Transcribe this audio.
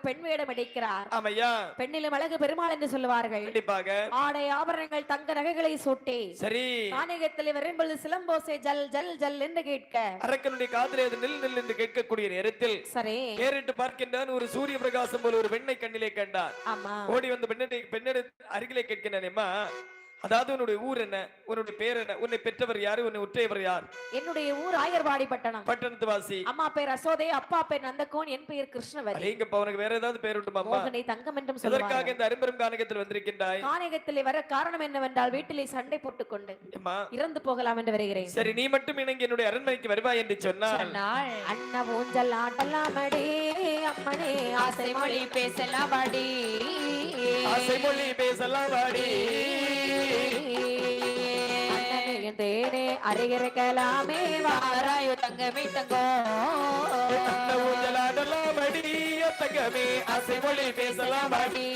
பெண் வேடம் அடிக்கிறார். ஆமையா. பெண்ணிலும் அழகு பெருமாள் என்று சொல்லுவார்கள். கண்டிப்பாக. ஆடை ஆபரணங்கள் தங்க நகைகளை சூட்டி சரி கானகத்தில் வரும்பொழுது சிலம்போசை ஜல் ஜல் ஜல் என்று கேட்க அரக்கனுடைய காதிலே அது நில் நில் என்று கேட்கக்கூடிய நேரத்தில் சரி கேரிட்டு பார்க்கின்றான். ஒரு சூரிய பிரகாசம் போல ஒரு பெண்ணை கண்ணிலே கண்டார். ஆமா. ஓடி வந்து பெண்ணை அருகிலே கேட்கின்றேம்மா, அதாவது உன்னுடைய ஊர் என்ன, உன்னுடைய பேர் என்ன, உன்னை பெற்றவர் யாரு, உன்னை உற்றையவர் யார்? என்னுடைய ஊர் ஆயர்வாடி பட்டணம். பட்டணத்து வாசி. அம்மா பேர் அசோதை, அப்பா பேர் நந்தகோன், என் பெயர் கிருஷ்ணவதி. நீங்க உனக்கு வேற ஏதாவது பேர் உண்டுமா? மோகனை தங்கம் என்றும் சொல்வார்கள். எதற்காக இந்த அரும்பெரும் கானகத்தில் வந்திருக்கின்றாய்? கானகத்திலே வர காரணம் என்னவென்றால் வீட்டிலே சண்டை போட்டுக் கொண்டு இறந்து போகலாம் என்று வருகிறேன். சரி, நீ மட்டும் இணங்கி என்னுடைய அரண்மனைக்கு வருவாய் என்று சொன்னால் அண்ணா ஊஞ்சல் ஆடலாமடி அம்மனே ஆசை மொழி பேசலாம் வாடி, ஆசை மொழி பேசலாம் வாடி, தேனே அருகிருக்கலாமே வாராயோ தங்கமே தங்கோ, ஊஞ்சலாடலாம் அடி தங்கமே ஆசை மொழி பேசலாம் வாடி.